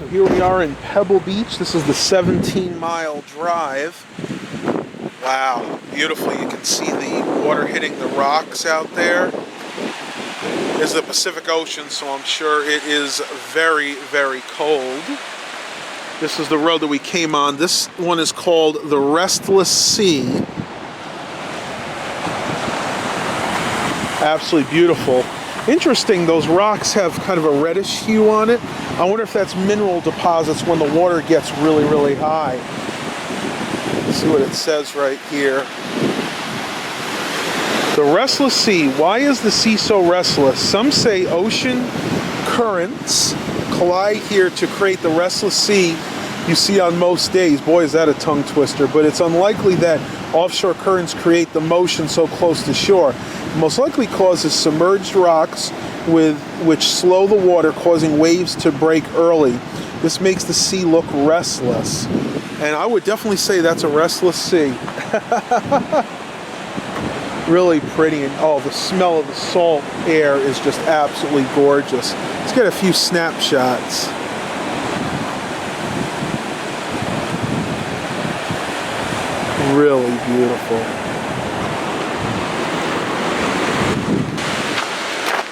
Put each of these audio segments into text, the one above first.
So here we are in Pebble Beach. This is the 17-mile drive. Wow, beautiful. You can see the water hitting the rocks out there. It's the Pacific Ocean, so I'm sure it is very, very cold. This is the road that we came on. This one is called the Restless Sea. Absolutely beautiful. Interesting, those rocks have kind of a reddish hue on it. I wonder if that's mineral deposits when the water gets really, really high. Let's see what it says right here. The Restless Sea. Why is the sea so restless? Some say ocean currents collide here to create the restless sea you see on most days. Boy, is that a tongue twister. But it's unlikely that offshore currents create the motion so close to shore. It most likely causes submerged rocks which slow the water, causing waves to break early. This makes the sea look restless. And I would definitely say that's a restless sea. Really pretty, and oh, the smell of the salt air is just absolutely gorgeous. Let's get a few snapshots. Really beautiful.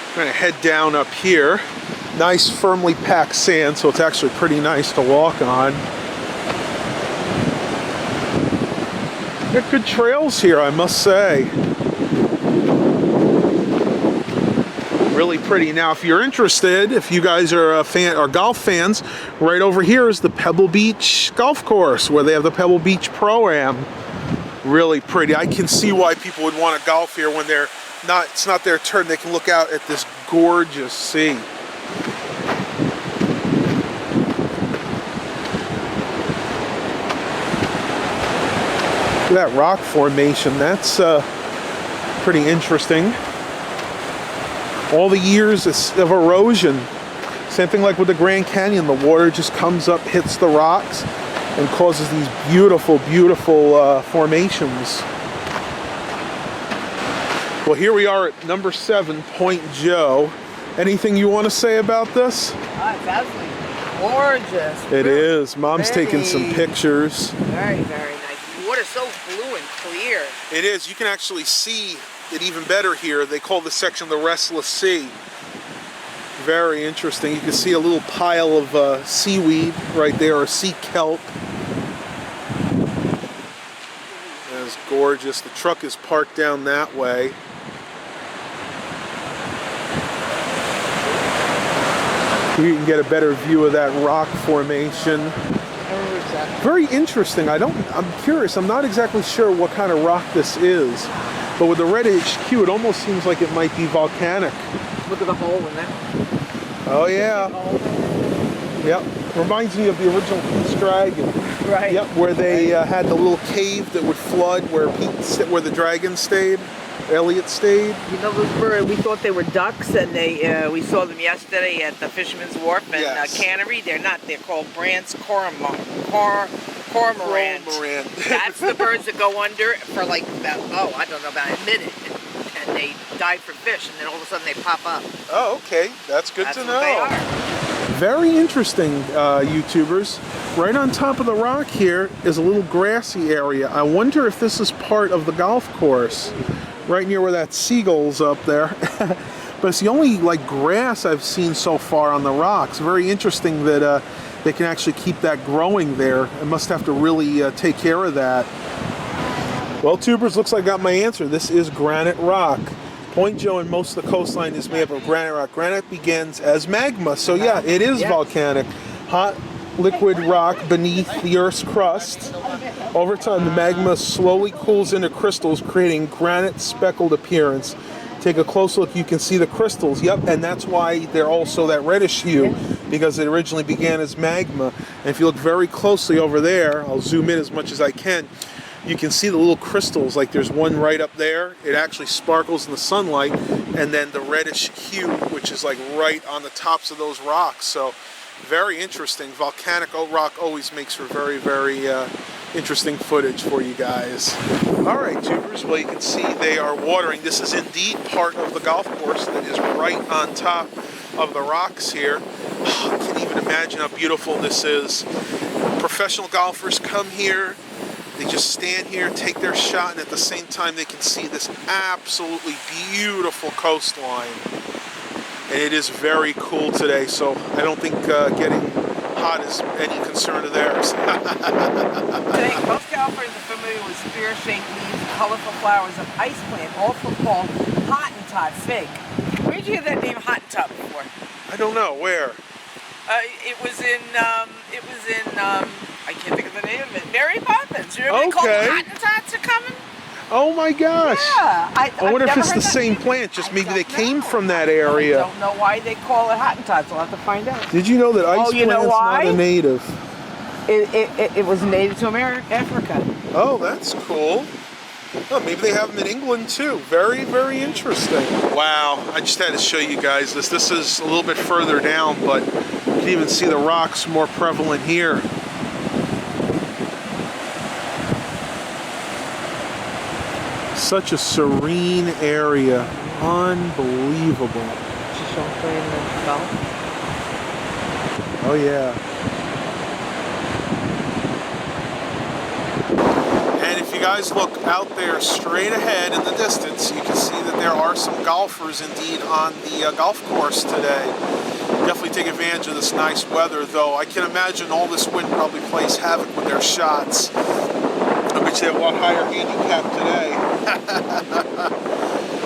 I'm going to head down up here. Nice firmly packed sand, so it's actually pretty nice to walk on. Got good trails here, I must say. Really pretty. Now, if you're interested, if you guys are a fan or golf fans, right over here is the Pebble Beach golf course where they have the Pebble Beach Pro-Am. Really pretty. I can see why people would want to golf here when it's not their turn. They can look out at this gorgeous sea. Look at that rock formation. That's pretty interesting. All the years of erosion. Same thing like with the Grand Canyon. The water just comes up, hits the rocks, and causes these beautiful, beautiful formations. Well, here we are at number 7, Point Joe. Anything you want to say about this? It's absolutely gorgeous. It is. Mom's taking some pictures. Very, very nice. The water's so blue and clear. It is. You can actually see it even better here. They call this section the Restless Sea. Very interesting. You can see a little pile of seaweed right there, or sea kelp. That's gorgeous. The truck is parked down that way. You can get a better view of that rock formation. Very interesting. I'm curious. I'm not exactly sure what kind of rock this is, but with the red HQ, it almost seems like it might be volcanic. Look at the hole in there. Oh yeah. Yep. Reminds me of the original Pete's Dragon. Right. Yep. Where they had the little cave that would flood, where the dragon stayed. Elliot stayed. You know those birds? We thought they were ducks, and we saw them yesterday at the Fisherman's Wharf and Yes. Cannery. They're not. They're called Brandt's cormorant. That's the birds that go under for like about a minute, and they dive for fish, and then all of a sudden they pop up. Oh, okay. That's good to know. What they are. Very interesting, YouTubers. Right on top of the rock here is a little grassy area. I wonder if this is part of the golf course. Right near where that seagull's up there. But it's the only grass I've seen so far on the rocks. Very interesting that they can actually keep that growing there. I must have to really take care of that. Well, tubers, looks like I got my answer. This is granite rock. Point Joe and most of the coastline is made up of granite rock. Granite begins as magma, so yeah, it is volcanic. Hot liquid rock beneath the Earth's crust. Over time, the magma slowly cools into crystals, creating granite speckled appearance. Take a close look, you can see the crystals. Yep, and that's why they're also that reddish hue, because it originally began as magma. And if you look very closely over there, I'll zoom in as much as I can, you can see the little crystals, like there's one right up there. It actually sparkles in the sunlight, and then the reddish hue, which is like right on the tops of those rocks. So very interesting. Volcanic rock always makes for very, very interesting footage for you guys. All right, tubers, well, you can see they are watering. This is indeed part of the golf course that is right on top of the rocks here. I can't even imagine how beautiful this is. Professional golfers come here, they just stand here, take their shot, and at the same time they can see this absolutely beautiful coastline. And it is very cool today, so I don't think getting hot is any concern of theirs. Today, most golfers are familiar with spear-shaped leaves, colorful flowers of ice plant, also called Hottentot fig. Where did you hear that name Hottentot before? I don't know, where? It was in, I can't think of the name of it. Mary Poppins. Remember they called Okay. the Hottentots are coming? Oh my gosh. Yeah. I wonder if it's the heard that same name. plant, just maybe they don't came know. from that area. I don't know why they call it Hottentots. We'll have to find out. Did you know that ice you know plant's why? not a native? It was native to Africa. Oh, that's cool. Oh, maybe they have them in England too. Very, very interesting. Wow, I just had to show you guys this. This is a little bit further down, but you can even see the rocks more prevalent here. Such a serene area. Unbelievable. Oh yeah. And if you guys look out there straight ahead in the distance, you can see that there are some golfers indeed on the golf course today. Definitely take advantage of this nice weather, though. I can imagine all this wind probably plays havoc with their shots. I bet you they have a lot higher handicap today.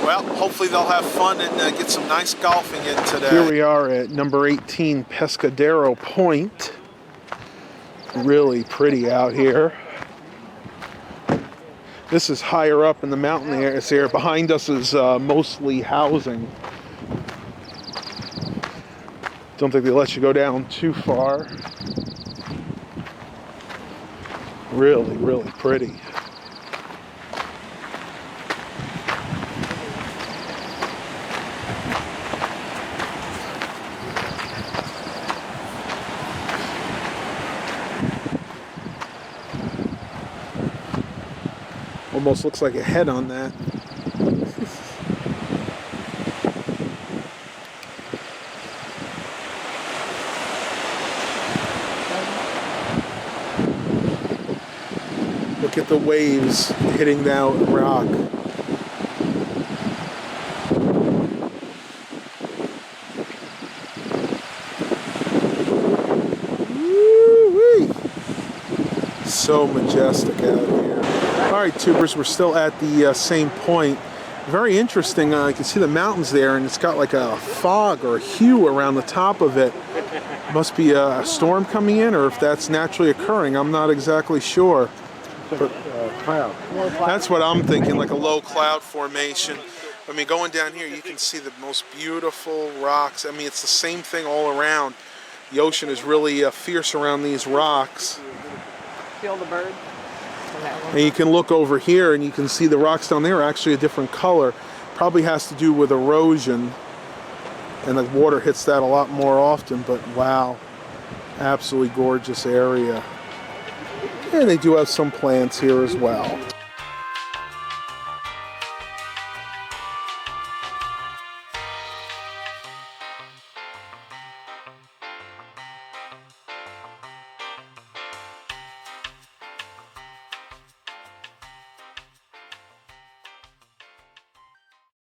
Well, hopefully they'll have fun and get some nice golfing in today. Here we are at number 18 Pescadero Point. Really pretty out here. This is higher up in the mountain areas here. Behind us is mostly housing. Don't think they let you go down too far. Really, really pretty. Almost looks like a head on that. Look at the waves hitting that rock. Woo-wee. So majestic out here. All right, tubers, we're still at the same point. Very interesting. You can see the mountains there, and it's got like a fog or a hue around the top of it. Must be a storm coming in, or if that's naturally occurring. I'm not exactly sure. But, cloud. That's what I'm thinking, like a low cloud formation. I mean, going down here, you can see the most beautiful rocks. I mean, it's the same thing all around. The ocean is really fierce around these rocks. Feel the bird? And you can look over here and you can see the rocks down there are actually a different color. Probably has to do with erosion. And the water hits that a lot more often, but wow. Absolutely gorgeous area. And they do have some plants here as well.